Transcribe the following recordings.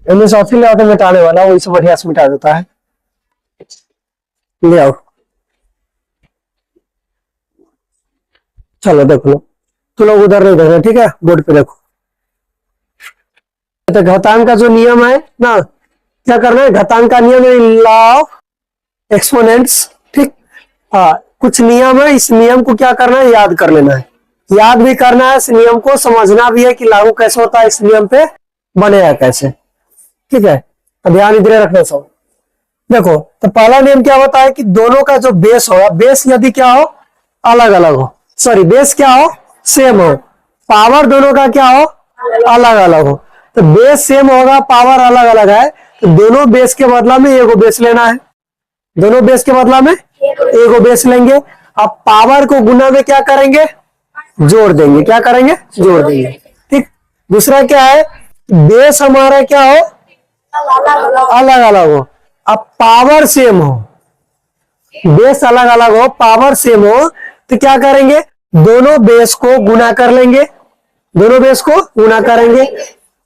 MS office ले आओ तो मिटाने वाला वही से बढ़िया से मिटा देता है। ले आओ, चलो देख लो। तो लोग उधर नहीं देख रहे, ठीक है, बोर्ड पे देखो। तो घातांक का जो नियम है ना, क्या करना है, घातांक का नियम है लॉ ऑफ एक्सपोनेंट्स, ठीक। हाँ, कुछ नियम है, इस नियम को क्या करना है, याद कर लेना है। याद भी करना है, इस नियम को समझना भी है कि लागू कैसे होता है, इस नियम पे बनेगा कैसे, ठीक है। तो ध्यान इधर रखना सब। देखो, तो पहला नियम क्या होता है कि दोनों का जो बेस होगा, बेस यदि क्या हो, अलग अलग हो, सॉरी बेस क्या हो, सेम हो, पावर दोनों का क्या हो, अलग अलग हो। तो बेस सेम होगा, पावर अलग अलग है, तो दोनों बेस के बदला में एगो बेस लेना है। दोनों बेस के बदला में एगो बेस लेंगे। अब पावर को गुना में क्या करेंगे, जोड़ देंगे। क्या करेंगे, जोड़ देंगे, ठीक। दूसरा क्या है, बेस हमारा क्या हो, अलग अलग हो, अब पावर सेम हो। बेस अलग अलग हो, पावर सेम हो, तो क्या करेंगे, दोनों बेस को गुना कर लेंगे। दोनों बेस को गुना करेंगे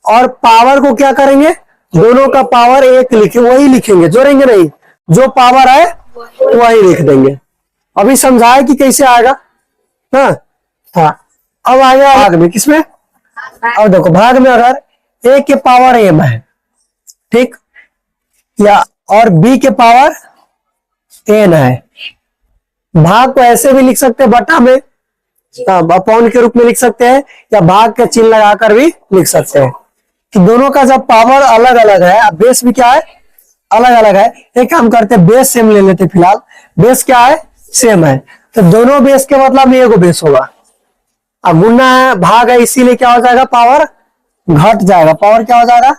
और पावर को क्या करेंगे, दोनों का पावर एक लिखे, वही लिखेंगे, जोड़ेंगे नहीं, जो पावर है वही लिख देंगे। अभी समझाए कि कैसे आएगा। हाँ हाँ, अब आ गया भाग में, किसमें, अब देखो भाग में अगर ए के पावर एम है, ठीक, या और बी के पावर एन है, भाग को ऐसे भी लिख सकते हैं बटा में, अपॉन के रूप में लिख सकते हैं, या भाग के चिन्ह लगाकर भी लिख सकते हैं। तो दोनों का जब पावर अलग अलग है, अब बेस भी क्या है, अलग अलग है, एक काम करते हैं बेस सेम ले लेते, फिलहाल बेस क्या है, सेम है, तो दोनों बेस के मतलब में एगो बेस होगा। अब गुना है, भाग है, इसीलिए क्या हो जाएगा, पावर घट जाएगा। पावर क्या हो जाएगा,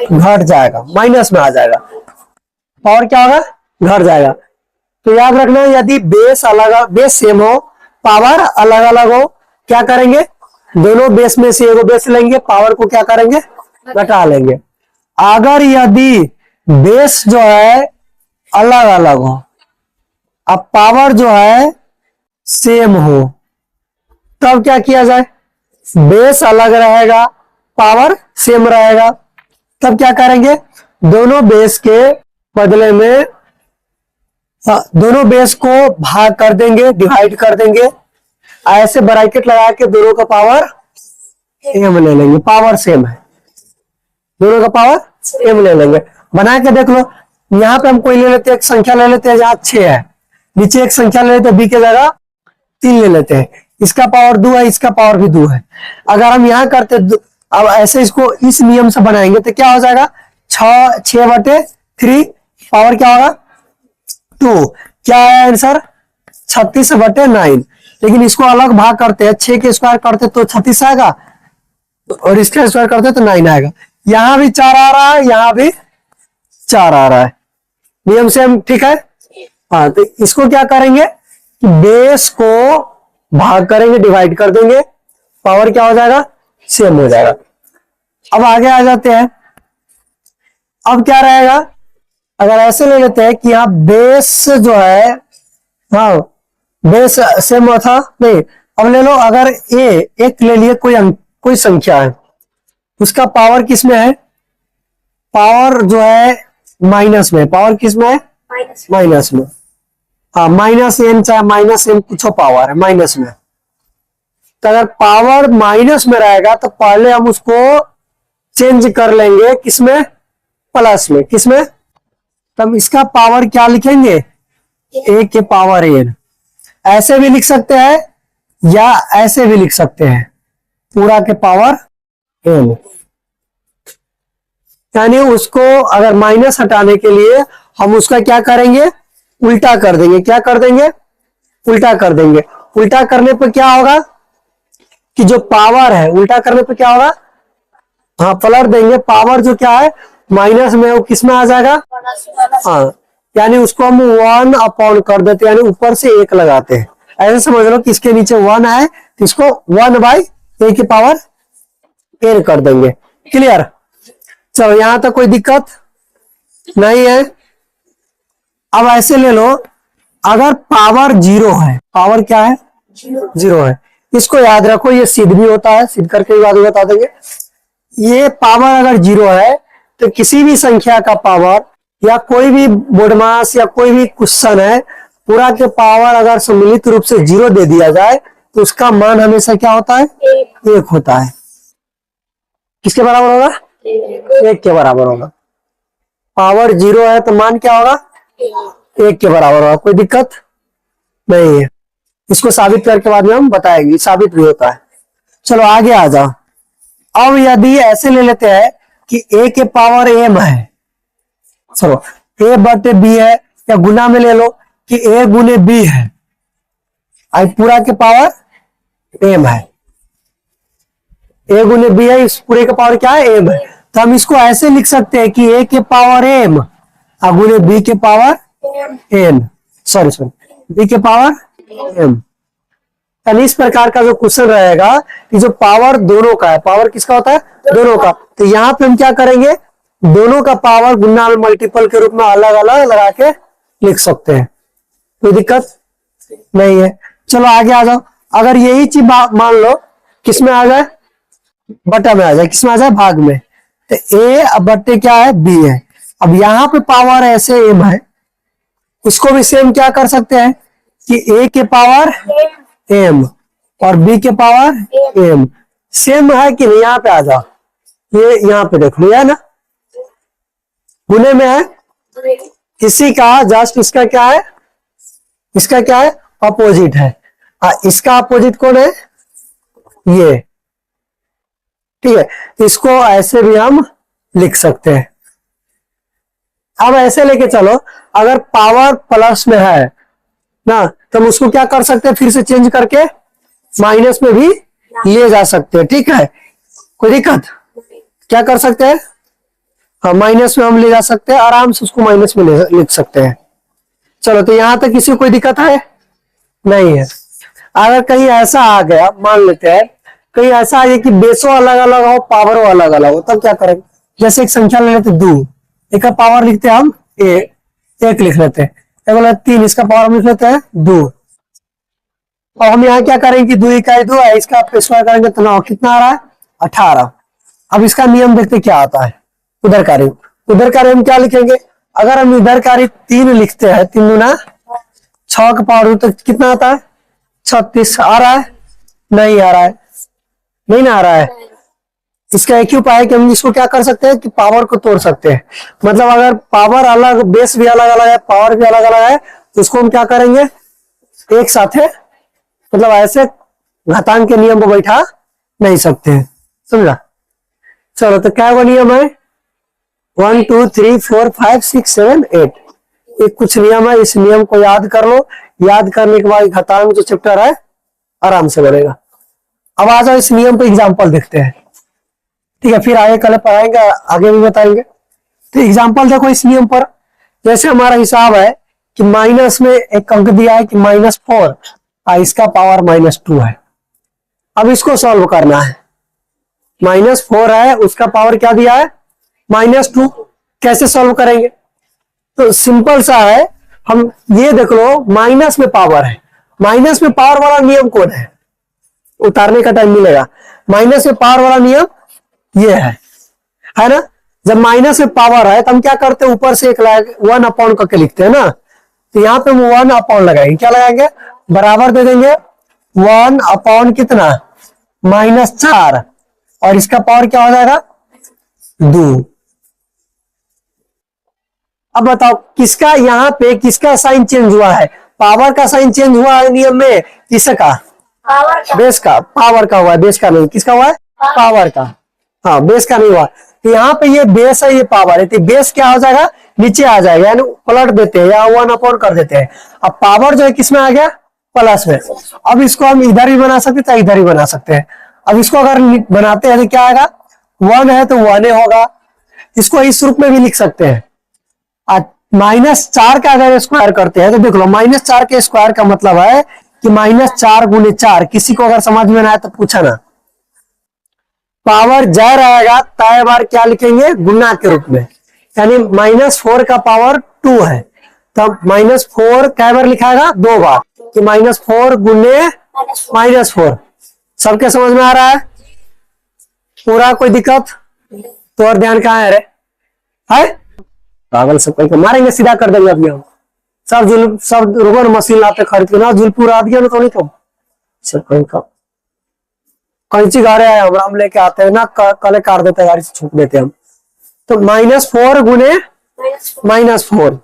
घट जाएगा, माइनस में आ जाएगा, पावर क्या होगा, घट जाएगा। तो याद रखना, यदि बेस अलग, बेस सेम हो, पावर अलग अलग हो, क्या करेंगे, दोनों बेस में से एगो बेस लेंगे, पावर को क्या करेंगे, घटा लेंगे। अगर यदि बेस जो है अलग अलग हो, अब पावर जो है सेम हो, तब क्या किया जाए, बेस अलग रहेगा, पावर सेम रहेगा, तब क्या करेंगे, दोनों बेस के बदले में दोनों बेस को भाग कर देंगे, डिवाइड कर देंगे, ऐसे ब्रैकेट लगा के दोनों का पावर एम ले लेंगे, पावर सेम है, दोनों का पावर एम ले लेंगे। बना के देख लो, यहाँ पे हम कोई ले लेते हैं, एक संख्या ले लेते हैं जहां 6 है, नीचे एक संख्या ले लेते हैं, बी के जगह 3 ले लेते हैं, इसका पावर 2 है, इसका पावर भी 2 है। अगर हम यहाँ करते, अब ऐसे इसको इस नियम से बनाएंगे तो क्या हो जाएगा, 6/3, पावर क्या होगा 2, क्या है आंसर 36/9। लेकिन इसको अलग भाग करते हैं, 6 के स्क्वायर करते तो 36 आएगा, और इसका स्क्वायर करते तो 9 आएगा। यहां भी 4 आ रहा है, यहां भी 4 आ रहा है, नियम से हम, ठीक है। हाँ, तो इसको क्या करेंगे, बेस को भाग करेंगे, डिवाइड कर देंगे, पावर क्या हो जाएगा, सेम हो जाएगा। अब आगे आ जाते हैं, अब क्या रहेगा, अगर ऐसे ले लेते हैं कि यहाँ बेस जो है, हाँ बेस सेम था नहीं, अब ले लो, अगर एक ले लिए, कोई संख्या है, उसका पावर किस में है, पावर जो है माइनस में, पावर किस में है, माइनस में, हाँ माइनस एन, चाहे माइनस एन कुछ पावर है माइनस में। तो अगर पावर माइनस में रहेगा तो पहले हम उसको चेंज कर लेंगे किसमें, प्लस में, किसमें, तब इसका पावर क्या लिखेंगे, ए के पावर एन, ऐसे भी लिख सकते हैं या ऐसे भी लिख सकते हैं, पूरा के पावर एन। यानी उसको अगर माइनस हटाने के लिए हम उसका क्या करेंगे, उल्टा कर देंगे। क्या कर देंगे, उल्टा कर देंगे। उल्टा करने पर क्या होगा कि जो पावर है, उल्टा करने पर क्या होगा, हाँ पलट देंगे, पावर जो क्या है माइनस में, वो किस में आ जाएगा, हाँ, यानी उसको हम 1 कर देते हैं, यानी ऊपर से 1 लगाते हैं। ऐसे समझ लो कि इसके नीचे 1 है तो इसको 1/a की पावर n कर देंगे। क्लियर, चलो यहां तक कोई दिक्कत नहीं है। अब ऐसे ले लो, अगर पावर 0 है, पावर क्या है, 0 है, इसको याद रखो, ये सिद्ध भी होता है, सिद्ध करके भी बाद में बता देंगे। ये पावर अगर 0 है तो किसी भी संख्या का पावर या कोई भी बोडमास या कोई भी क्वेश्चन है, पूरा के पावर अगर सम्मिलित रूप से 0 दे दिया जाए तो उसका मान हमेशा क्या होता है? 1 होता है। किसके बराबर होगा? 1 के बराबर होगा। पावर 0 है तो मान क्या होगा? 1 के बराबर होगा। कोई दिक्कत नहीं है। इसको साबित करके बाद में हम बताएंगे, साबित भी होता है। चलो आगे आ जाओ। अब यदि ऐसे ले लेते हैं कि a के पावर m है, चलो a बटे b है, या गुना में ले लो कि a गुने b है, आज पूरा के पावर m है। a गुने b है, इस पूरे का पावर क्या है? m है। तो हम इसको ऐसे लिख सकते हैं कि a के पावर m और गुने b के पावर n, सॉरी b के पावर m। यानी इस प्रकार का जो क्वेश्चन रहेगा कि जो पावर दोनों का है, पावर किसका होता है? दोनों का। तो यहाँ पे हम क्या करेंगे? दोनों का पावर गुना में मल्टीपल के रूप में अलग अलग लगा के लिख सकते हैं। कोई दिक्कत नहीं है। चलो आगे आ जाओ। अगर यही चीज मान लो किसमें आ जाए? बटा में आ जाए। किसमें आ जाए? भाग में। तो a बट्टे क्या है? b है। अब यहाँ पे पावर ऐसे m है, इसको भी सेम क्या कर सकते हैं कि a के पावर m और b के पावर m सेम है कि नहीं? यहाँ पे आ जाओ, ये यहाँ पे देख लो, है ना, गुने में है। इसी का जस्ट इसका क्या है? इसका क्या है? अपोजिट है। इसका अपोजिट कौन है? ये। ठीक है, इसको ऐसे भी हम लिख सकते हैं। अब ऐसे लेके चलो, अगर पावर प्लस में है ना, तो हम उसको क्या कर सकते हैं? फिर से चेंज करके माइनस में भी ले जा सकते हैं। ठीक है, कोई दिक्कत? क्या कर सकते हैं? हाँ, माइनस में हम ले जा सकते हैं, आराम से उसको माइनस में लिख सकते हैं। चलो, तो यहां तक किसी को कोई दिक्कत है? नहीं है। अगर कहीं ऐसा आ गया, मान लेते हैं कहीं ऐसा आ गया कि बेसो अलग अलग हो, पावरों अलग अलग हो, तब क्या करेंगे? जैसे एक संख्या ले लेते 2, एक का पावर लिखते हैं हम 1 लिख लेते हैं, 3, इसका पावर हम लिख लेते हैं 2। और हम यहाँ क्या करेंगे कि 2 इकाई 2 है, इसका स्क्वायर करेंगे तो कितना आ रहा है? 18। अब इसका नियम देखते क्या आता है। उधर कार्य, उधर कार्य हम क्या लिखेंगे? अगर हम इधर कार्य 3 लिखते हैं, 3 गुना 6 का पावर तो कितना आता है? 36। आ रहा है? नहीं आ रहा है, नहीं ना आ रहा है। इसका एक ही उपाय है कि हम इसको क्या कर सकते हैं कि पावर को तोड़ सकते हैं। मतलब अगर पावर अलग, बेस भी अलग अलग है, पावर भी अलग अलग है, तो इसको हम क्या करेंगे? एक साथ है, मतलब ऐसे घातांक के नियम को बैठा नहीं सकते हैं। समझा? चलो, तो क्या वो नियम है? 1 2 3 4 5 6 7 8, एक कुछ नियम है। इस नियम को याद कर लो। याद करने के बाद घातांक जो चैप्टर है आराम से बनेगा। अब आ जाओ, इस नियम पे एग्जाम्पल देखते हैं। ठीक है, फिर आगे कल पढ़ाएंगे, आगे भी बताएंगे। तो एग्जाम्पल देखो इस नियम पर। जैसे हमारा हिसाब है कि माइनस में एक अंक दिया है कि -4 और इसका पावर -2 है। अब इसको सॉल्व करना है। -4 है, उसका पावर क्या दिया है? -2। कैसे सॉल्व करेंगे? तो सिंपल सा है, हम ये देख लो, माइनस में पावर है। माइनस में पावर वाला नियम कौन है? उतारने का टाइम मिलेगा। माइनस में पावर वाला नियम ये है ना। जब माइनस में पावर है तो हम क्या करते हैं? ऊपर से एक 1 अपॉन करके लिखते हैं ना। तो यहाँ पे हम 1 अपॉन लगाएंगे। क्या लगाएंगे? बराबर दे देंगे 1 अपॉन कितना? -4, और इसका पावर क्या हो जाएगा? 2। अब बताओ किसका यहाँ पे किसका साइन चेंज हुआ है? पावर का साइन चेंज हुआ है नियम में। किसका? बेस का। पावर का हुआ है, बेस का नहीं। किसका हुआ है? पावर का। हाँ, बेस का नहीं हुआ। तो यहाँ पे ये बेस है, ये पावर है, तो बेस क्या हो जाएगा? नीचे आ जाएगा, यानी पलट देते हैं या 1 अपॉन कर देते हैं। अब पावर जो है किसमें आ गया? प्लस में। अब इसको हम इधर भी बना सकते हैं, इधर ही बना सकते हैं। अब इसको अगर बनाते हैं तो क्या आएगा? 1 है तो 1 होगा। इसको इस रूप में भी लिख सकते हैं। -4 का अगर स्क्वायर करते हैं तो देख लो, -4 के स्क्वायर का मतलब है कि -4 गुने 4। किसी को अगर समझ में ना आए तो पूछा ना। पावर जय रहेगा तय बार क्या लिखेंगे? गुना के रूप में। यानी -4 का पावर 2 है, तब -4 कै बार लिखाएगा? 2 बार, कि -4 गुने -4। सबके समझ में आ रहा है? पूरा? कोई दिक्कत? तो और ध्यान कहाँ है रे? है पागल सब कहीं मारेंगे, सीधा कर देंगे अभी हम। सब रुको ना, मशीन लाते खरीद के ना, झुल पूरा दिया ना तो नहीं तो सब कहीं का कैंची गाड़े आए हम लेके आते हैं ना, कल काट देते हैं गाड़ी से, छूट देते हैं हम। तो -4 गुने -4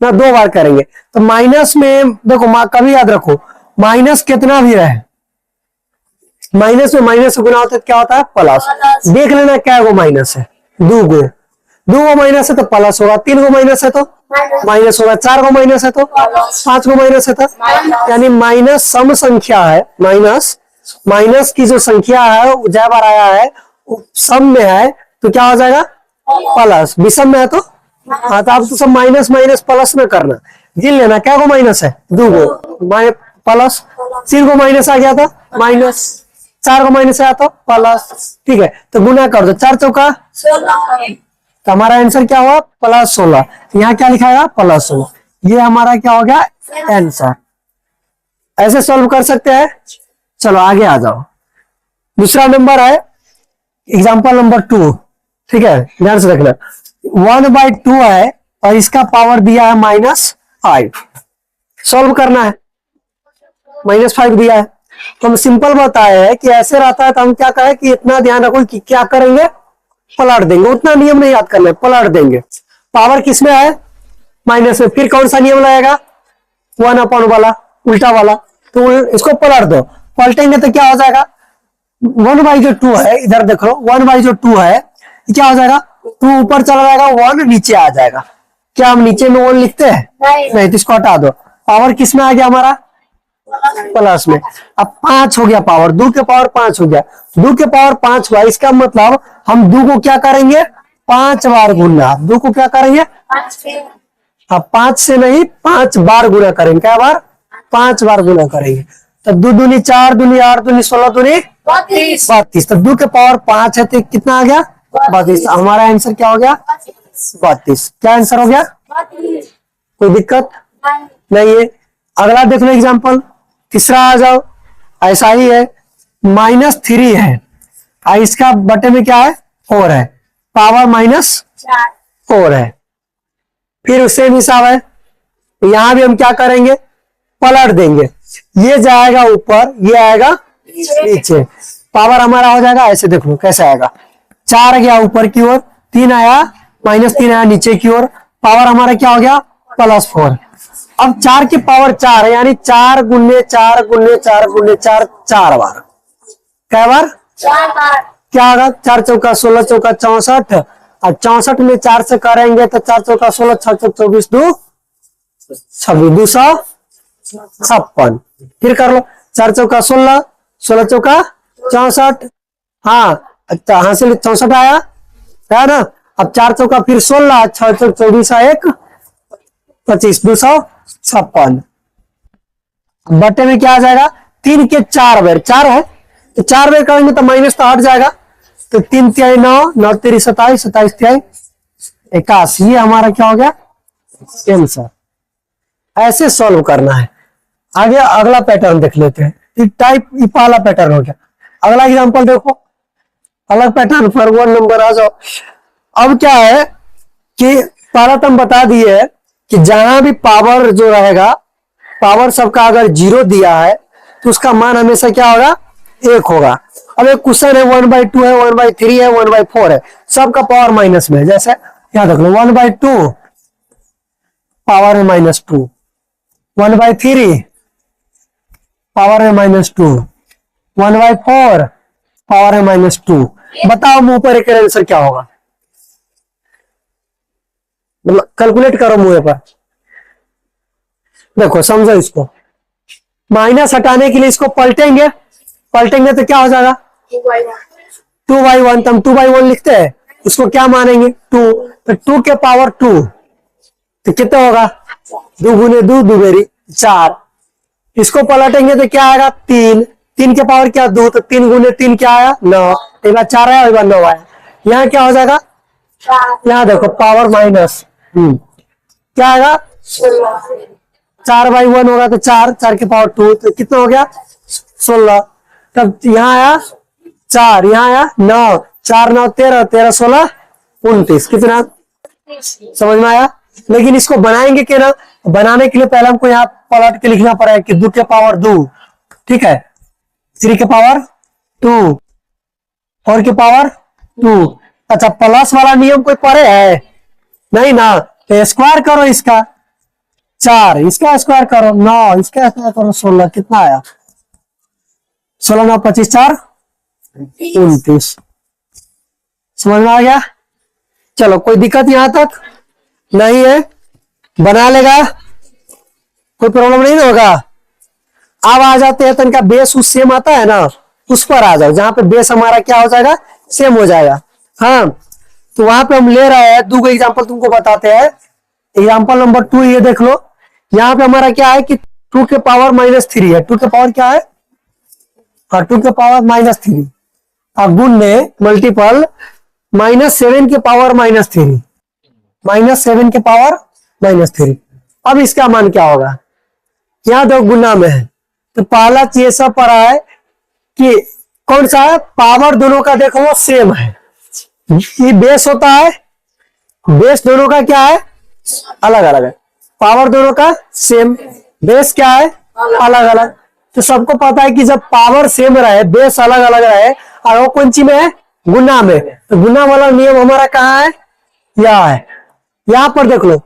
ना 2 बार करेंगे। तो माइनस में देखो कभी याद रखो, माइनस कितना भी रहे, माइनस में माइनस गुना होता है क्या होता है प्लस। देख लेना क्या गो माइनस है, 2 गो माइनस है तो प्लस होगा, 3 गो माइनस है तो माइनस होगा, 4 गो माइनस है तो 5 गो माइनस है तो, यानी माइनस सम संख्या है, माइनस की जो संख्या है जय बार आया है सम में है तो क्या हो जाएगा प्लस, विषम में है तो हाँ, तो आप तो सब माइनस माइनस प्लस में करना, गिन लेना क्या गो माइनस है 2 गो प्लस, 3 गो माइनस आ गया था माइनस, 4 गो माइनस आया तो प्लस, ठीक है। तो गुना कर दो, 4 चौका 16, तो हमारा आंसर क्या हुआ +16। यहाँ क्या लिखाएगा +16, ये हमारा क्या हो गया आंसर। ऐसे सॉल्व कर सकते हैं। चलो आगे आ जाओ, दूसरा नंबर है एग्जांपल नंबर 2, ठीक है, ध्यान से देखना। 1/2 है और इसका पावर दिया है -5, सॉल्व करना है, -5 दिया है। तो हम सिंपल बताए हैं कि ऐसे रहता है तो हम क्या करें कि इतना ध्यान रखो कि क्या करेंगे पलट देंगे, उतना नियम नहीं याद करना है, पलट देंगे। पावर किसमें है माइनस में, फिर कौन सा नियम लगेगा 1/, वाला उल्टा वाला, तो इसको पलट दो, पलटेंगे तो क्या हो जाएगा 1/2 है, इधर देख लो 1/2 है, क्या हो जाएगा 2 ऊपर चला जाएगा 1 नीचे आ जाएगा। क्या हम नीचे में 1 लिखते हैं नहीं, तो इसको हटा दो। पावर किस में आ गया हमारा प्लस में। अब 5 हो गया पावर, 2 के पावर 5 हो गया, 2 के पावर 5 हुआ, इसका मतलब हम 2 को क्या करेंगे 5 बार गुना, 2 को क्या करेंगे अब 5 से नहीं 5 बार गुना करेंगे, क्या बार 5 बार गुना करेंगे। तो 2 दूनी 4, दूनी 8, दूनी 16, दूनी 32, तो 2 के पावर 5 है तो कितना आ गया 32। हमारा आंसर क्या हो गया 32। क्या आंसर हो गया, कोई दिक्कत नहीं है। अगला देख लो एग्जांपल, तीसरा आ जाओ, ऐसा ही है -3 है और इसका बटे में क्या है 4 है, पावर -4 है। फिर सेम हिसाब है, यहां भी हम क्या करेंगे पलट देंगे, ये जाएगा ऊपर ये आएगा नीचे, पावर हमारा हो जाएगा ऐसे, देख लो कैसे आएगा, 4 गया ऊपर की ओर, 3 आया -3 आया नीचे की ओर, पावर हमारा क्या हो गया +4। अब 4 की पावर 4 है, यानी 4 गुने 4 गुने 4 गुने 4, 4 बार, क्या बार 4 बार, क्या होगा 4 चौका 16, चौका 64, और 64 में 4 से करेंगे तो 4 चौका 16, 6 चौक 24, 2 26, 256। फिर कर लो 4 चौका 16, 16 चौका 64, हाँ अच्छा हाँ से 64 आया है ना। अब 4 चौका फिर 16, 6 चौक 24, 1 25, 256। बटे में क्या आ जाएगा 3 के 4 बार, 4 है तो 4 बार करेंगे तो माइनस तो हट जाएगा, तो 3 तिहाई 9, 9 तिरी 27, 27 तिहाई 81, ये हमारा क्या हो गया आंसर। ऐसे सॉल्व करना है। आगे अगला पैटर्न देख लेते हैं, टाइप पहला पैटर्न हो गया। अगला एग्जांपल देखो, अलग पैटर्न पर 1 नंबर आ जाओ। अब क्या है कि पहला तो हम बता दिए कि जहां भी पावर जो रहेगा, पावर सबका अगर 0 दिया है तो उसका मान हमेशा क्या होगा 1 होगा। अब एक क्वेश्चन है 1/2 है, 1/3 है, 1/4 है, सबका पावर माइनस में है। जैसे याद रख लो 1/2 पावर में -2, 1/3 पावर में -2, 1/4 पावर में -2। बताओ मुंह पर एक आंसर क्या होगा, मतलब कैलकुलेट करो मुंह पर, देखो समझो इसको। माइनस हटाने के लिए इसको पलटेंगे, पलटेंगे तो क्या हो जाएगा 2/1, तो हम 2/1 लिखते हैं, उसको क्या मानेंगे 2, तो 2 के पावर 2 तो कितना होगा 2 गुने 2, 2 मेरी 4, इसको पलटेंगे तो क्या आएगा 3, 3 के पावर क्या 2, तो 3 गुने 3 क्या आया 9, एक बार 4 आया एक बार 9 आया, यहाँ क्या हो जाएगा यहाँ देखो पावर माइनस क्या आएगा 4/1 होगा तो 4, 4 के पावर 2 तो कितना हो गया 16, तब यहाँ आया 4, यहाँ आया 9, 4 9 13, 13 16 29, कितना समझ में आया। लेकिन इसको बनाएंगे क्या ना, बनाने के लिए पहले हमको यहाँ पलट के लिखना पड़ेगा कि 2 के पावर 2, ठीक है, 3 के पावर 2, 4 के पावर 2। अच्छा, प्लस वाला नियम कोई पढ़े है नहीं ना, तो स्क्वायर करो इसका 4, इसका स्क्वायर करो 9, इसका स्क्वायर करो 16, कितना आया 16 9 25 4 29। समझ में आ गया। चलो, कोई दिक्कत यहां तक नहीं है, बना लेगा, कोई प्रॉब्लम नहीं ना होगा। अब आ जाते हैं, तो इनका बेस उस सेम आता है ना, उस पर आ जाओ, जहां पे बेस हमारा क्या हो जाएगा, सेम हो जाएगा। हाँ, तो वहां पे हम ले रहे हैं 2 एग्जाम्पल तुमको बताते हैं। एग्जाम्पल नंबर 2 ये देख लो, यहाँ पे हमारा क्या है कि 2 के पावर -3 है। 2 के पावर क्या है, हाँ 2 के पावर -3, अब गुणने मल्टीपल -7 के पावर -3, -7 के पावर -3। अब इसका मान क्या होगा, यहाँ दो गुना में है, तो पहला चीज सब पढ़ा है कि कौन सा है, पावर दोनों का देखो वो सेम है। ये बेस होता है, बेस दोनों का क्या है, अलग अलग है। पावर दोनों का सेम, बेस क्या है, अलग अलग। तो सबको पता है कि जब पावर सेम रहे, बेस अलग अलग रहे, और वो कौन सी में है, गुना में, तो गुना वाला नियम हमारा कहाँ है, यह है। यहां पर देख लो,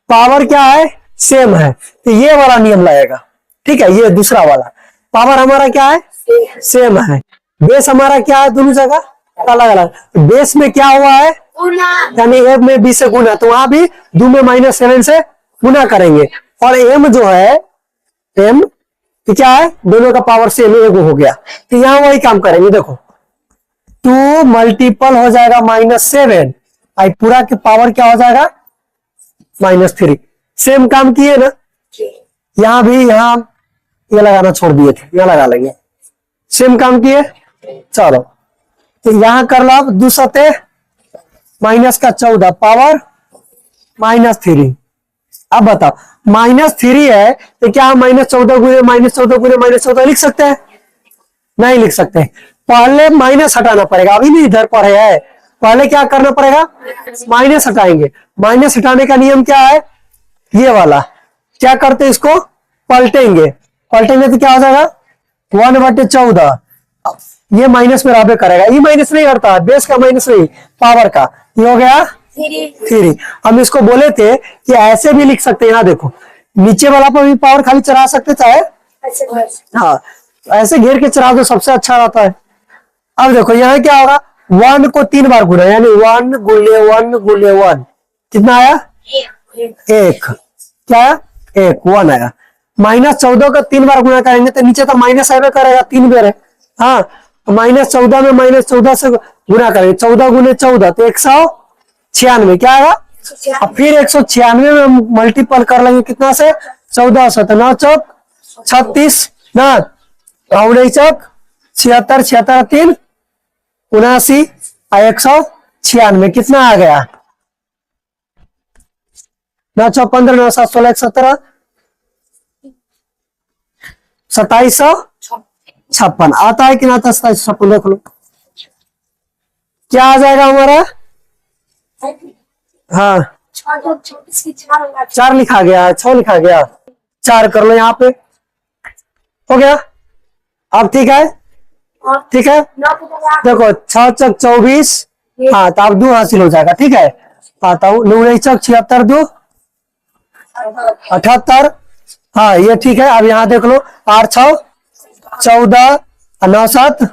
पावर क्या है, सेम है, तो ये वाला नियम लगेगा, ठीक है। ये दूसरा वाला पावर हमारा क्या है, सेम है, बेस हमारा क्या है, दोनों जगह अलग अलग। बेस में क्या हुआ है, यानी एम में बी से गुना, तो वहां भी 2 में -7 से गुना करेंगे। और एम जो है, एम क्या है, दोनों का पावर सेम एगो हो गया, तो यहां वही काम करेंगे। देखो 2 मल्टीपल हो जाएगा -7, आई पूरा के पावर क्या हो जाएगा, -3। सेम काम किए ना, यहां भी, यहां ये लगाना छोड़ दिए थे, यहां लगा लेंगे, सेम काम किए। चलो, तो यहां कर लो, 2 सते -14 पावर -3। अब बताओ, -3 है, तो क्या हम -14 गुणे -14 गुणे -14 लिख सकते हैं, नहीं लिख सकते। पहले माइनस हटाना पड़ेगा, अभी नहीं इधर पढ़े है, पहले क्या करना पड़ेगा, माइनस हटाएंगे। माइनस हटाने का नियम क्या है, ये वाला, क्या करते हैं, इसको पलटेंगे, पलटेंगे तो क्या हो जाएगा 1/14। ये माइनस में रहबे करेगा, ये माइनस नहीं हटता, बेस का माइनस नहीं, पावर का, ये हो गया 3। हम इसको बोले थे कि ऐसे भी लिख सकते हैं, यहाँ देखो नीचे वाला पर भी पावर खाली चढ़ा सकते चाहे, हाँ ऐसे घेर के चढ़ा दो, सबसे अच्छा रहता है। अब देखो यहाँ क्या होगा, 1 को 3 बार गुना, यानी 1 गुणे 1 गुणे 1, कितना आया, 1, क्या आया, 1, 1 आया। -14 का 3 बार गुना करेंगे तो नीचे तो माइनस आएगा करेगा, 3 बार है, हाँ, -14 में -14 से गुना करेंगे, 14 गुने 14 तो 196, क्या आएगा, अब फिर 196 में मल्टीपल कर लेंगे कितना से, 14 से, तो 9 चौक 36 ना, 9 चौक 76, 76 3 79, 196, कितना आ गया, 9 चौक 15, 9 7 16 17 2756 आता है कि ना आता, 2756 देख लो क्या आ जाएगा हमारा, हाँ 4 लिखा गया, 6 लिखा गया, 4 कर लो यहाँ पे, हो गया। अब ठीक है, ठीक है, देखो 6 चक 24, हाँ तो अब 2 हासिल हो जाएगा, ठीक है। आता हूँ 9 चक 76 2 78, हाँ ये ठीक है। अब यहाँ देख लो 8 6 14 9 7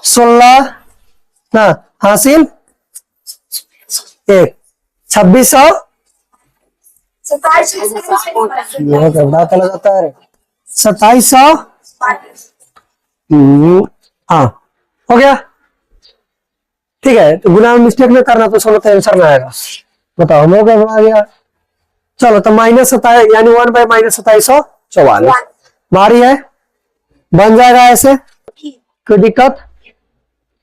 16 ना, हासिल 1 2600, जाता है 2700, हाँ हो गया, ठीक है। तो गुना मिस्टेक में करना तो सोलो तो आंसर में आएगा, बताओ हम लोग बना गया। चलो तो -27 यानी 1 बाई -2744 मारी है, बन जाएगा ऐसे, कोई दिक्कत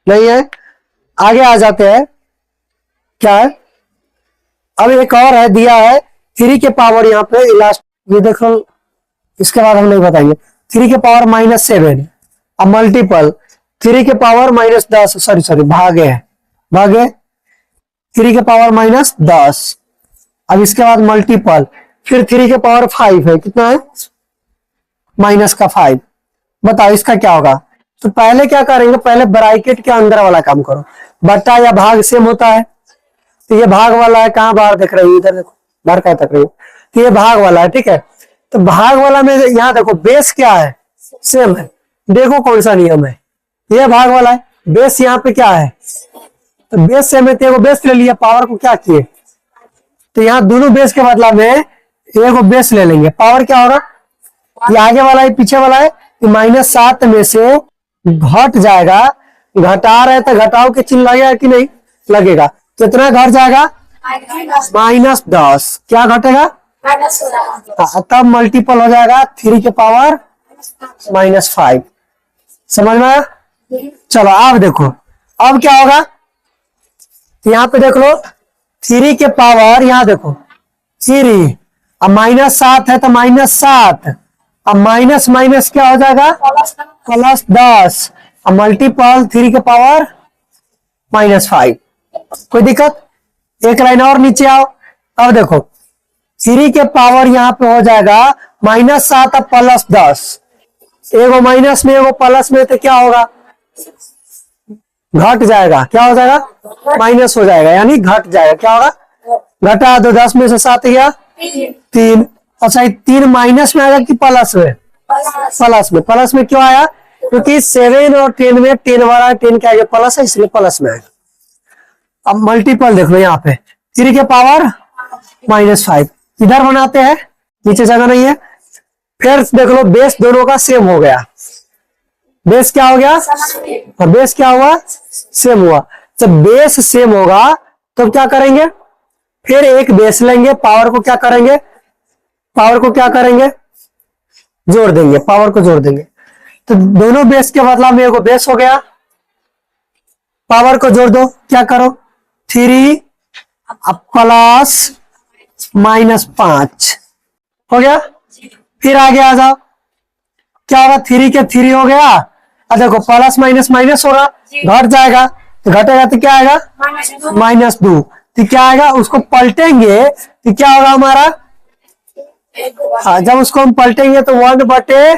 नहीं है। आगे आ जाते हैं, क्या है, अब एक और है दिया है 3 के पावर, यहाँ पे लास्ट ये देखो, इसके बाद हम नहीं बताएंगे, 3 के पावर -7, अब मल्टीपल 3 के पावर -10, सॉरी भागे भागे 3 के पावर -10। अब इसके बाद मल्टीपल, फिर 3 के पावर 5 है, कितना है -5। बताओ इसका क्या होगा। तो पहले क्या करेंगे, पहले ब्रैकेट के अंदर वाला काम करो। बट्टा या भाग सेम होता है, तो ये भाग वाला है, कहाँ बाहर देख रहे हो, इधर देखो, बाहर कहाँ तक रही हो, तो ये भाग वाला है, ठीक है। तो भाग वाला में यहाँ देखो बेस क्या है, सेम है। देखो कौन सा नियम है, ये भाग वाला है, बेस यहाँ पे क्या है, तो बेस सेम है, तो बेस ले लिया, पावर को क्या किए, तो यहाँ दोनों बेस के बदला में एक बेस ले लेंगे, पावर क्या होगा, ये आगे वाला है पीछे वाला है, -7 में से घट जाएगा, घटा रहे तो घटाओ के चिन्ह लगेगा कि नहीं लगेगा, कितना घट जाएगा -10, क्या घटेगा, तब मल्टीपल हो जाएगा 3 के पावर -5। समझ में आया। चलो आप देखो अब क्या होगा, यहाँ पे देख लो 3 के पावर, यहाँ देखो 3, अब -7 है तो -7, अब माइनस माइनस क्या हो जाएगा +10, अब मल्टीपल 3 के पावर -5। कोई दिक्कत, एक लाइन और नीचे आओ। अब देखो 3 के पावर यहाँ पे हो जाएगा -7 अब +10, एगो माइनस में एगो प्लस में, तो क्या होगा घट जाएगा, क्या हो जाएगा माइनस हो जाएगा, यानी घट जाएगा, क्या होगा घटा दो, 10 में से 7 गया 3। अच्छा 3 माइनस में आएगा कि प्लस में, प्लस में क्यों आया, क्योंकि 7 और 10 में 10 वाला 10 के आगे प्लस है, इसलिए प्लस में आएगा। अब मल्टीपल देख लो यहाँ पे 3 के पावर -5, इधर बनाते हैं, नीचे जगह नहीं है। फिर देख लो बेस दोनों का सेम हो गया, बेस क्या हो गया और बेस क्या हुआ सेम हुआ। जब बेस सेम होगा तो क्या करेंगे, फिर एक बेस लेंगे, पावर को क्या करेंगे, पावर को क्या करेंगे जोड़ देंगे, पावर को जोड़ देंगे। तो दोनों बेस के बदला में एगो बेस हो गया, पावर को जोड़ दो, क्या करो 3 प्लस -5 हो गया। फिर आगे आ जाओ, क्या होगा 3 के 3 हो गया, अब देखो प्लस माइनस माइनस होगा, घट जाएगा, तो घटेगा तो क्या आएगा -2, तो क्या आएगा उसको पलटेंगे तो क्या होगा हमारा, हाँ जब उसको हम पलटेंगे तो 1/3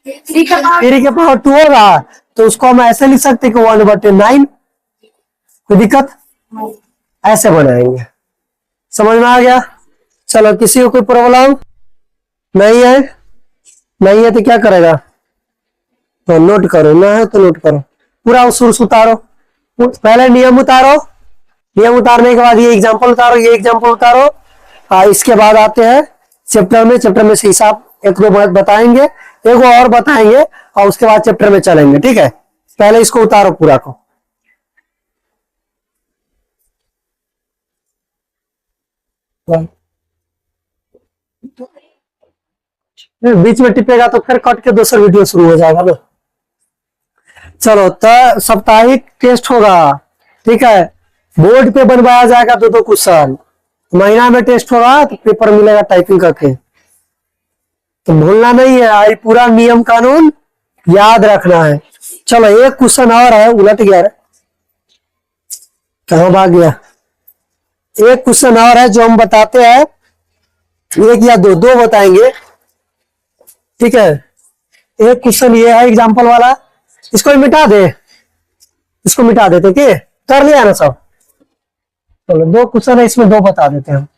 के पावर 2 होगा, तो उसको हम ऐसे लिख सकते कि 1/9। कोई दिक्कत, ऐसे बनाएंगे। समझ में आ गया। चलो किसी को कोई प्रॉब्लम नहीं है, नहीं है तो क्या करेगा, तो नोट करो, ना है तो नोट करो, पूरा सोर्स उतारो, पहले नियम उतारो, नियम उतारने के बाद ये एग्जांपल उतारो, ये एग्जांपल उतारो। इसके बाद आते हैं चैप्टर में, चैप्टर में से हिसाब 1-2 बात बताएंगे, एक और बताएंगे और उसके बाद चैप्टर में चलेंगे, ठीक है। पहले इसको उतारो पूरा को, बीच में टिपेगा तो फिर कट के दूसरा वीडियो शुरू हो जाएगा ना। चलो तो साप्ताहिक टेस्ट होगा, ठीक है, बोर्ड पे बनवाया जाएगा 2-2 क्वेश्चन, महीना में टेस्ट होगा तो पेपर मिलेगा टाइपिंग करके, तो भूलना नहीं है, आई पूरा नियम कानून याद रखना है। चलो एक क्वेश्चन और है, उलट गया, कहाँ भाग गया, एक क्वेश्चन और है जो हम बताते हैं, एक या दो बताएंगे, ठीक है। एक क्वेश्चन ये है एग्जांपल वाला, इसको मिटा दे, इसको मिटा देते, कि कर लिया ना सब। चलो 2 क्वेश्चन है, इसमें 2 बता देते हैं।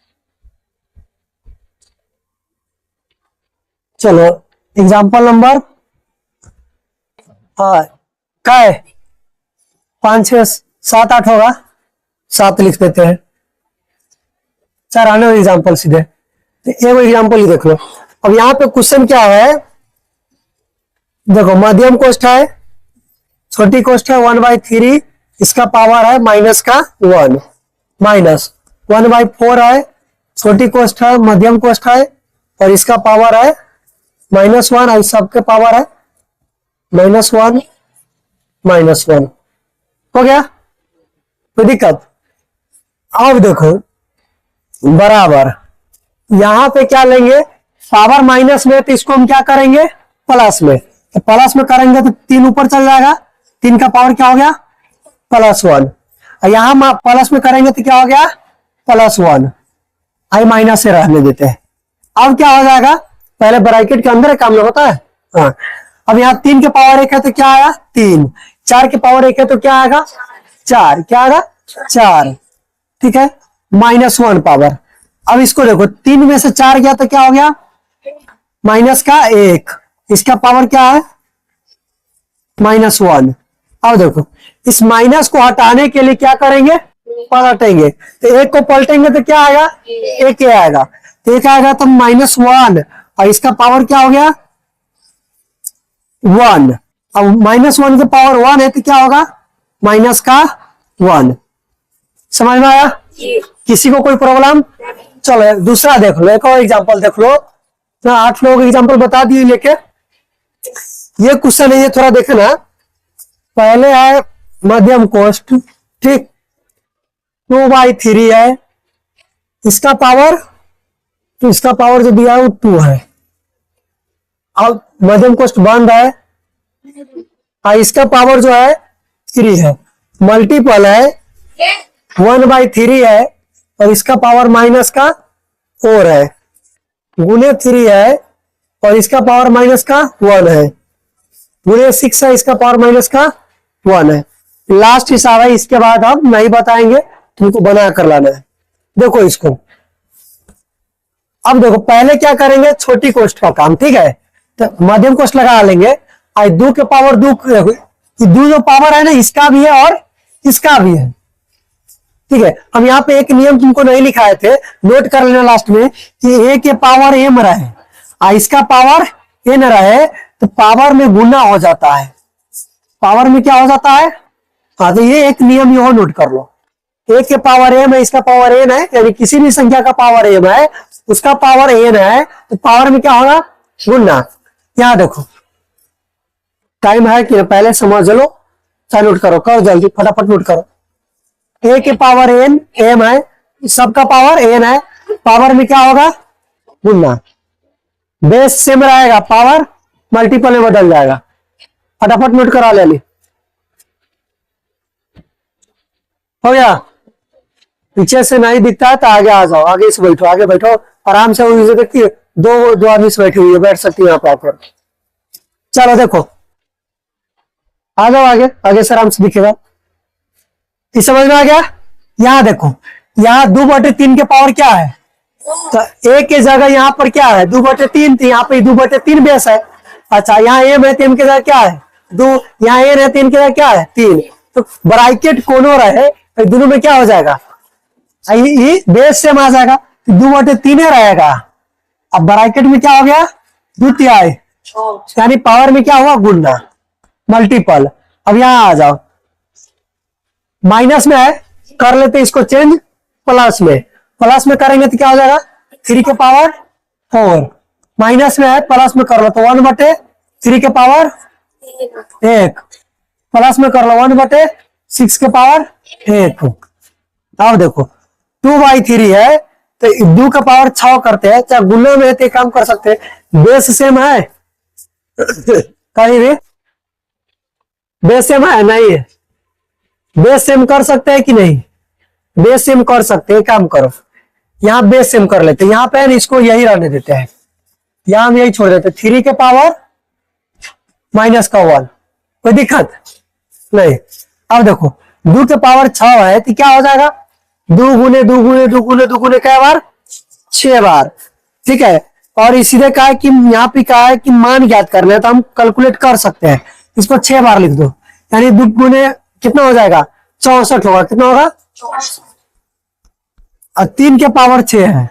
चलो एग्जांपल नंबर क्या है 5, 6, 7, 8 होगा, 7 लिख देते हैं, 4 आने एग्जाम्पल सीधे, एक एग्जाम्पल ही देख लो। अब यहाँ पे क्वेश्चन क्या है, देखो मध्यम कोष्ठ है, छोटी कोष्ठ है 1/3, इसका पावर है -1, माइनस 1/4 है, छोटी कोष्ठ है, मध्यम कोष्ठ है, और इसका पावर है -1, इस सबके पावर है -1 -1। हो गया, कोई दिक्कत। अब देखो बराबर, यहां पे क्या लेंगे, पावर माइनस में, तो इसको हम क्या करेंगे प्लस में, तो प्लस में करेंगे तो 3 ऊपर चल जाएगा, 3 का पावर क्या हो गया +1। यहां प्लस में करेंगे तो क्या हो गया, +1, आई माइनस से रहने देते हैं। अब क्या हो जाएगा, पहले ब्रैकेट के अंदर काम होता है। हाँ, अब यहाँ 3 के पावर 1 है तो क्या आया 3, 4 के पावर 1 है तो क्या आएगा 4, क्या आएगा 4, ठीक है, -1 पावर। अब इसको देखो 3 में से 4 गया तो क्या हो गया माइनस का 1, इसका पावर क्या है -1। अब देखो इस माइनस को हटाने के लिए क्या करेंगे, पलटेंगे, तो 1 को पलटेंगे तो क्या आएगा 1 आएगा, तो 1 आएगा तो -1, और इसका पावर क्या हो गया 1। अब -1 के पावर 1 है तो क्या होगा माइनस का 1। समझ में आया, किसी को कोई प्रॉब्लम? चलो दूसरा देख लो, एक और एग्जांपल देख लो। 8 लोग एग्जांपल बता दिए लेके, ये क्वेश्चन है, ये थोड़ा देखना। पहले है मध्यम कोष्ठ, ठीक, 2/3 है, इसका पावर, तो इसका पावर जो दिया है वो 2 है। अब मध्यम कोष्ठ बंद है, और इसका पावर जो है 3 है, मल्टीपल है 1/3 है, और इसका पावर माइनस का 4 है, गुने 3 है, और इसका पावर माइनस का 1 है, गुने 6 है, इसका पावर माइनस का 1 है। लास्ट हिसाब है, इसके बाद हम नहीं बताएंगे, तुमको बना कर लाना है। देखो इसको, अब देखो पहले क्या करेंगे, छोटी कोष्ठ का काम, ठीक है, तो मध्यम कोष्ठ लगा लेंगे, और 2 के पावर 2, 2 जो पावर है ना इसका भी है और इसका भी है, ठीक है। अब यहाँ पे एक नियम तुमको नहीं लिखाए थे, नोट कर लेना लास्ट में, कि a के पावर m रहे और इसका पावर n रहे, तो पावर में गुना हो जाता है, पावर में क्या हो जाता है, हाँ, तो ये एक नियम यो नोट कर लो, a के पावर m है, इसका पावर n है, यानी किसी भी संख्या का पावर m है, उसका पावर n है, तो पावर में क्या होगा गुना। यहाँ देखो टाइम है कि पहले समझ लो, चाहे नोट करो, करो जल्दी फटाफट नोट करो। a के पावर n m है, सबका पावर n है, पावर में क्या होगा गुना, बेस सेम रहेगा, पावर मल्टीपल में बदल जाएगा। फटाफट नोट करा ले ली, हो गया। पीछे से नहीं दिखता है तो आगे आ जाओ, आगे से बैठो, आगे बैठो आराम से, देखिए दो आदमी से बैठी हुई है, बैठ सकती है यहाँ पे आकर। चलो देखो आ जाओ आगे, आगे से आराम से दिखेगा, इस समझ में आ गया। यहाँ देखो, यहाँ 2/3 के पावर क्या है, तो a के जगह यहाँ पर क्या है 2/3, तो यहाँ पे 2/3 बेस है। अच्छा यहाँ m है, 3 के जगह क्या है 2, यहाँ n है, 3 के जगह क्या है 3, तो ब्रैकेट कोनो रहे तो दोनों में क्या हो जाएगा, ये बेस सेम आ जाएगा, 2/3 रहेगा। अब ब्रैकेट में क्या हो गया 2/3, यानी पावर में क्या हुआ गुना, मल्टीपल। अब यहाँ आ जाओ, माइनस में है, कर लेते इसको चेंज प्लस में, प्लस में करेंगे तो क्या हो जाएगा 3 के पावर 4, माइनस में है, प्लस में कर लो तो 1/3 के पावर 1, प्लस में कर लो 1/6 के पावर 1। अब देखो 2/3 है, तो 2 का पावर 6 करते हैं, चाहे गुना में है तो काम कर सकते हैं, बेस सेम है कहीं भी बेस सेम है नहीं है, बेस सेम कर सकते हैं कि नहीं, बेस सेम कर सकते हैं, काम करो यहाँ बेस सेम कर लेते हैं, यहाँ पे इसको यही रहने देते हैं, यहाँ हम यही छोड़ देते हैं, 3 के पावर माइनस का 1, कोई दिक्कत नहीं। अब देखो 2 के पावर 6 है तो क्या हो जाएगा 2 गुने 2 गुने 2 गुने 2 गुने क्या बार 6 बार, ठीक है। और इसीलिए कहा है कि यहाँ पे कहा है कि मान ज्ञात करना है, तो हम कैलकुलेट कर सकते हैं, इसको 6 बार लिख दो, यानी 2 गुने कितना हो जाएगा 64 होगा, कितना होगा, और 3 के पावर 6 है,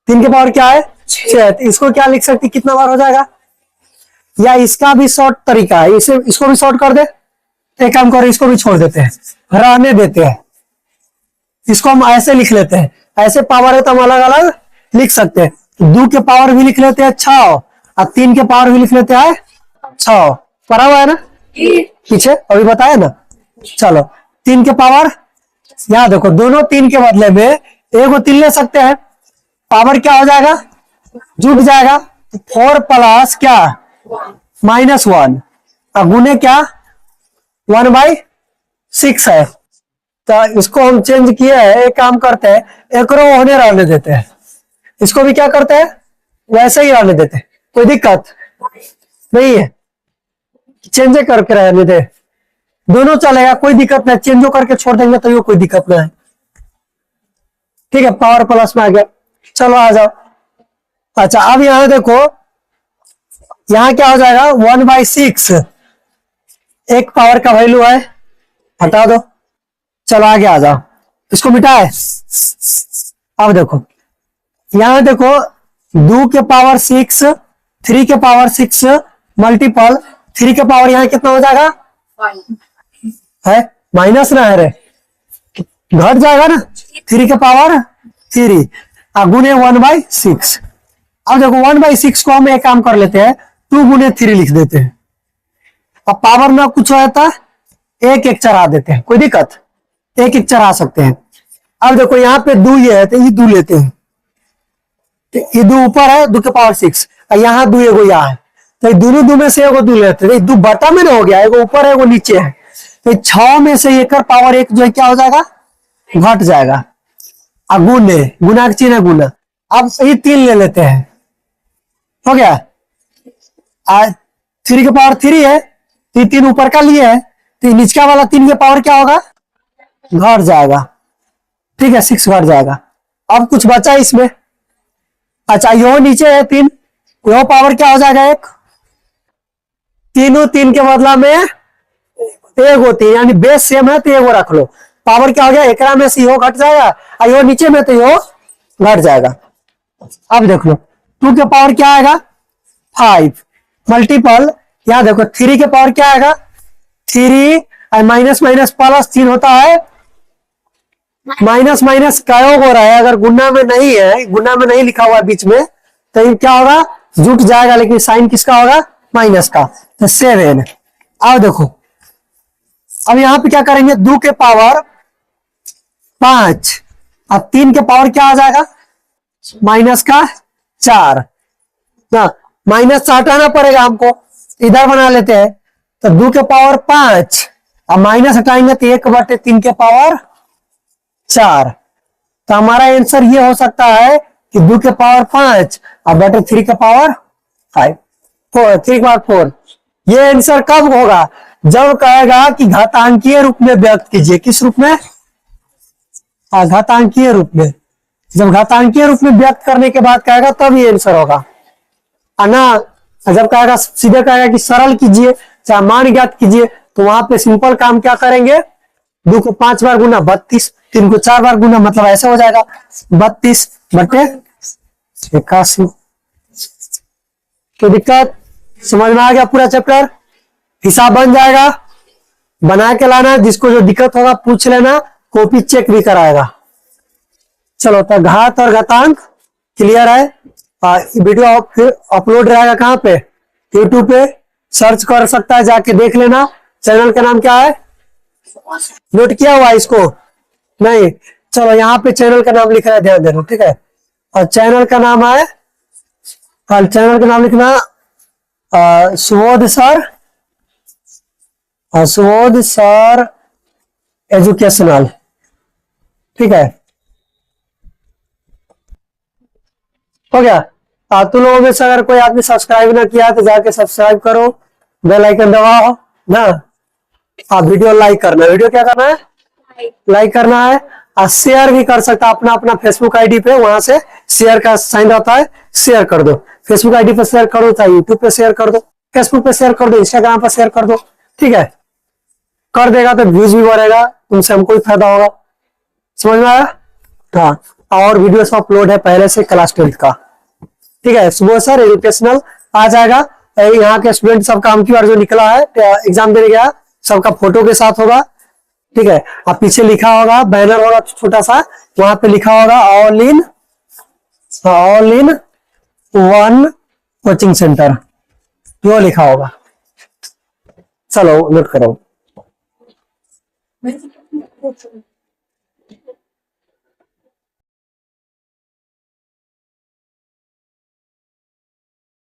3 के पावर क्या है 6 है, तो इसको क्या लिख सकते कितना बार हो जाएगा, या इसका भी शॉर्ट तरीका है, इसे इसको भी शॉर्ट कर दे, एक काम करो इसको भी छोड़ देते हैं, रहने देते हैं, इसको हम ऐसे लिख लेते हैं, ऐसे पावर है तो हम अलग अलग लिख सकते हैं, 2 के पावर भी लिख लेते हैं 6 और 3 के पावर भी लिख लेते हैं 6, पढ़ा हुआ है ना पीछे अभी बताया ना। चलो 3 के पावर, यहाँ देखो दोनों 3 के बदले में एक को 3 ले सकते हैं, पावर क्या हो जाएगा जुट जाएगा, 4 प्लस क्या -1 और गुने क्या 1/6 है, तो इसको हम चेंज किए हैं, एक काम करते हैं, एक रो होने रहने देते हैं, इसको भी क्या करते हैं वैसे ही रहने देते हैं, कोई दिक्कत नहीं है, चेंज करके रहने दे, दोनों चलेगा, कोई दिक्कत नहीं, चेंजो करके छोड़ देंगे तो ये कोई दिक्कत नहीं है। ठीक है, पावर प्लस में आ गया, चलो आ जाओ। अच्छा अब यहां देखो, यहां क्या हो जाएगा 1/6, एक पावर का वैल्यू है, हटा दो, चलो आगे आ जाओ, इसको मिटाए। अब देखो यहां देखो 2 के पावर 6, 3 के पावर 6 मल्टीपल 3 के पावर यहां कितना हो जाएगा है, माइनस ना है रे, घट जाएगा ना, 3 के पावर 3 गुने 1/6। अब देखो 1/6 को हम एक काम कर लेते हैं, 2 गुने 3 लिख देते हैं, अब पावर में कुछ हो जाता है, एक एक चढ़ा देते हैं, कोई दिक्कत, एक एक चढ़ा सकते हैं। अब देखो यहाँ पे 2 ये है तो ये 2 लेते हैं, ये 2 ऊपर है 2 के पावर 6, और यहाँ 2 एगो यहाँ है, तो दोनों 2 में से एगो 2 लेते हैं, 2 बटा में ना हो गया, एगो ऊपर है एगो नीचे है, तो 6 में से एक पावर 1 जो है क्या हो जाएगा, घट जाएगा, गुने गुना के चिन्ह गुना। अब ये 3 ले लेते हैं, हो गया, 3 के पावर 3 है, तो 3 ऊपर का लिए है, तो नीचे वाला 3 के पावर क्या होगा, घट जाएगा, ठीक है 6 घट जाएगा। अब कुछ बचा इसमें, अच्छा यो नीचे है 3, यो पावर क्या हो जाएगा 1, तीनों 3 के बदला में एक होती है, यानी बेस सेम है तो एगो रख लो, पावर क्या हो गया, एकरा में से यो घट जाएगा, और यो नीचे में तो यो घट जाएगा। अब देख लो 2 के पावर क्या आएगा 5 मल्टीपल, यहां देखो 3 के पावर क्या आएगा 3, माइनस माइनस प्लस 3 होता है, माइनस माइनस का योग हो रहा है, अगर गुना में नहीं है, गुना में नहीं लिखा हुआ बीच में, तो ये क्या होगा जुट जाएगा, लेकिन साइन किसका होगा माइनस का, तो 7। अब देखो अब यहां पे क्या करेंगे, 2 के पावर 5, अब 3 के पावर क्या आ जाएगा माइनस का 4, ना माइनस हटाना पड़ेगा हमको, इधर बना लेते हैं, तो 2 के पावर 5, अब माइनस हटाएंगे तो 1/3 के पावर 4, तो हमारा आंसर ये हो सकता है कि 2 के पावर 5 और बटे 3 के पावर 5, 3 के पावर 4। ये आंसर कब होगा, जब कहेगा कि घातांकीय रूप में व्यक्त कीजिए, किस रूप में, घातांकीय रूप में, जब घातांकीय रूप में व्यक्त करने के बाद कहेगा तब ये आंसर होगा, ना जब कहेगा सीधे कहेगा कि सरल कीजिए चाहे मान ज्ञात कीजिए, तो वहां पे सिंपल काम क्या करेंगे, 2 को 5 बार गुना 32, 3 को 4 बार गुना, मतलब ऐसा हो जाएगा 32 बटे 81। तो दिक्कत समझ में आ गया, पूरा चैप्टर हिसाब बन जाएगा, बना के लाना, जिसको जो दिक्कत होगा पूछ लेना, कॉपी चेक भी कराएगा। चलो तो घात और घातांक क्लियर है, वीडियो फिर अपलोड रहेगा कहाँ पे, यूट्यूब पे सर्च कर सकता है, जाके देख लेना। चैनल का नाम क्या है, नोट किया हुआ इसको नहीं, चलो यहाँ पे चैनल का नाम लिखना है, ध्यान देना, ठीक है, और चैनल का नाम है, चैनल का नाम लिखना Subodh sir, Subodh sir educational, ठीक है, हो गया। तुम लोगों में से अगर कोई आदमी सब्सक्राइब ना किया तो जाके सब्सक्राइब करो, बेल आइकन दबाओ ना, वीडियो लाइक करना है, वीडियो क्या करना है लाइक करना है, और शेयर भी कर सकता अपना अपना फेसबुक आईडी पे, वहां से शेयर का साइन रहता है, शेयर कर दो, फेसबुक आईडी पे शेयर कर दो, चाहे यूट्यूब पे शेयर कर दो, फेसबुक पे शेयर कर दो, इंस्टाग्राम पे शेयर कर दो, ठीक है, कर देगा तो व्यूज भी बढ़ेगा, तुमसे हमको भी फायदा होगा, समझ में आया। हाँ, और वीडियो अपलोड है पहले से क्लास 12 का, ठीक है, सुबह सर एजुकेशनल आ जाएगा, यहाँ के स्टूडेंट सब काम की बार जो निकला है एग्जाम देने गया, सबका फोटो के साथ होगा, ठीक है, अब पीछे लिखा होगा, बैनर होगा छोटा सा, वहां पे लिखा होगा all in one coaching centre, जो लिखा होगा, चलो नोट करो।